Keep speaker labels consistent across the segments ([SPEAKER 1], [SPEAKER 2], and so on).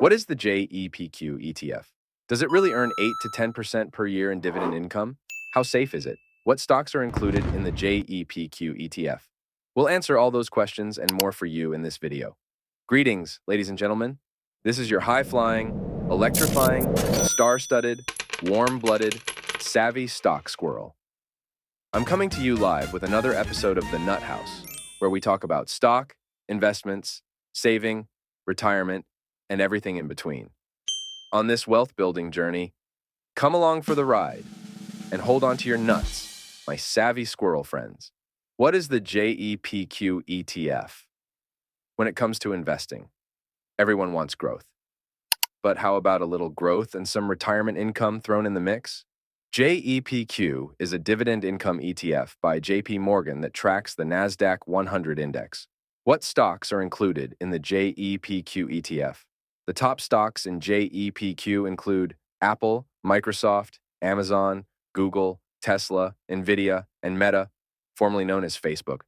[SPEAKER 1] What is the JEPQ ETF? Does it really earn 8 to 10% per year in dividend income? How safe is it? What stocks are included in the JEPQ ETF? We'll answer all those questions and more for you in this video. Greetings, ladies and gentlemen. This is your high-flying, electrifying, star-studded, warm-blooded, savvy stock squirrel. I'm coming to you live with another episode of The Nut House, where we talk about stock, investments, saving, retirement, and everything in between. On this wealth-building journey, come along for the ride and hold on to your nuts, my savvy squirrel friends. What is the JEPQ ETF? When it comes to investing, everyone wants growth. But how about a little growth and some retirement income thrown in the mix? JEPQ is a dividend income ETF by JP Morgan that tracks the Nasdaq 100 index. What stocks are included in the JEPQ ETF? The top stocks in JEPQ include Apple, Microsoft, Amazon, Google, Tesla, Nvidia, and Meta, formerly known as Facebook.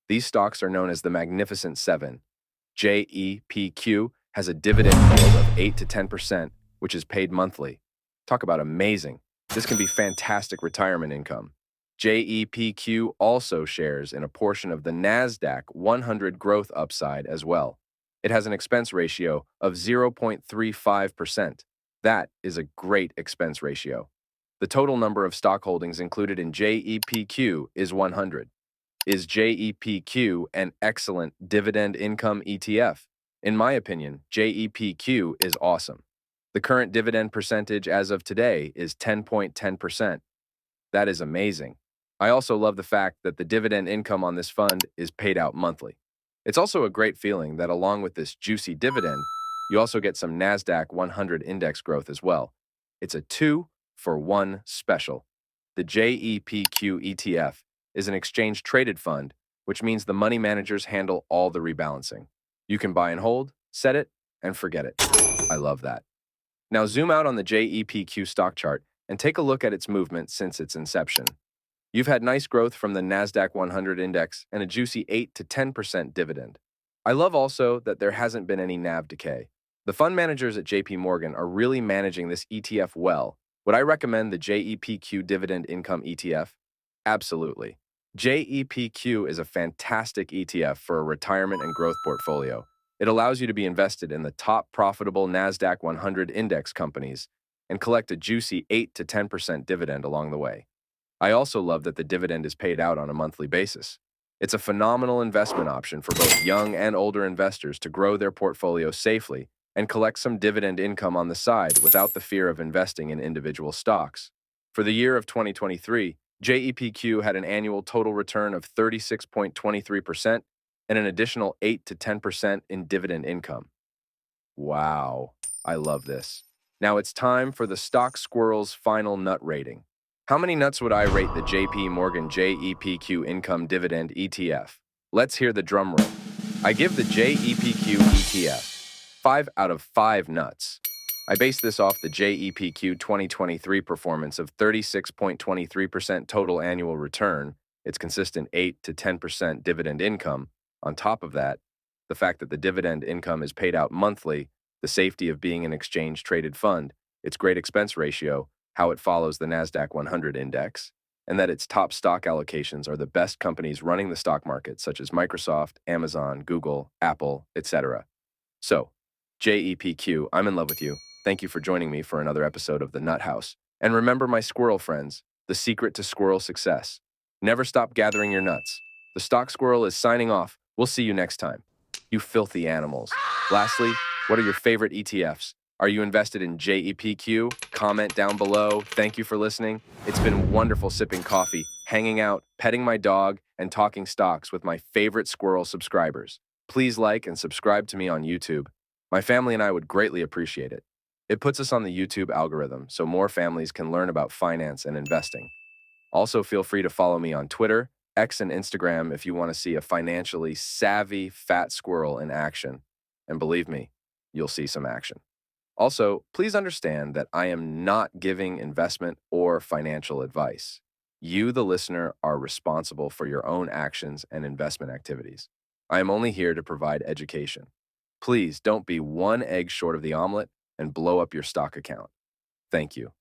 [SPEAKER 1] These stocks are known as the Magnificent Seven. JEPQ has a dividend yield of 8 to 10%, which is paid monthly. Talk about amazing. This can be fantastic retirement income. JEPQ also shares in a portion of the Nasdaq 100 growth upside as well. It has an expense ratio of 0.35%. That is a great expense ratio. The total number of stock holdings included in JEPQ is 100. Is JEPQ an excellent dividend income ETF? In my opinion, JEPQ is awesome. The current dividend percentage as of today is 10.10%. That is amazing. I also love the fact that the dividend income on this fund is paid out monthly. It's also a great feeling that along with this juicy dividend, you also get some Nasdaq 100 index growth as well. It's a 2-for-1 special. The JEPQ ETF is an exchange-traded fund, which means the money managers handle all the rebalancing. You can buy and hold, set it, and forget it. I love that. Now zoom out on the JEPQ stock chart and take a look at its movement since its inception. You've had nice growth from the Nasdaq 100 index and a juicy 8 to 10% dividend. I love also that there hasn't been any NAV decay. The fund managers at JP Morgan are really managing this ETF well. Would I recommend the JEPQ Dividend Income ETF? Absolutely. JEPQ is a fantastic ETF for a retirement and growth portfolio. It allows you to be invested in the top profitable Nasdaq 100 index companies and collect a juicy 8 to 10% dividend along the way. I also love that the dividend is paid out on a monthly basis. It's a phenomenal investment option for both young and older investors to grow their portfolio safely and collect some dividend income on the side without the fear of investing in individual stocks. For the year of 2023, JEPQ had an annual total return of 36.23% and an additional 8 to 10% in dividend income. Wow, I love this. Now it's time for the Stock Squirrel's final nut rating. How many nuts would I rate the JP Morgan JEPQ Income Dividend ETF? Let's hear the drum roll. I give the JEPQ ETF 5 out of 5 nuts. I base this off the JEPQ 2023 performance of 36.23% total annual return, its consistent 8 to 10% dividend income. On top of that, the fact that the dividend income is paid out monthly, the safety of being an exchange-traded fund, its great expense ratio, how it follows the Nasdaq 100 index, and that its top stock allocations are the best companies running the stock market, such as Microsoft, Amazon, Google, Apple, etc. So, JEPQ, I'm in love with you. Thank you for joining me for another episode of The Nut House. And remember, my squirrel friends, the secret to squirrel success. Never stop gathering your nuts. The Stock Squirrel is signing off. We'll see you next time. You filthy animals. Lastly, what are your favorite ETFs? Are you invested in JEPQ? Comment down below. Thank you for listening. It's been wonderful sipping coffee, hanging out, petting my dog, and talking stocks with my favorite squirrel subscribers. Please like and subscribe to me on YouTube. My family and I would greatly appreciate it. It puts us on the YouTube algorithm so more families can learn about finance and investing. Also, feel free to follow me on Twitter, X, and Instagram if you want to see a financially savvy fat squirrel in action. And believe me, you'll see some action. Also, please understand that I am not giving investment or financial advice. You, the listener, are responsible for your own actions and investment activities. I am only here to provide education. Please don't be one egg short of the omelet and blow up your stock account. Thank you.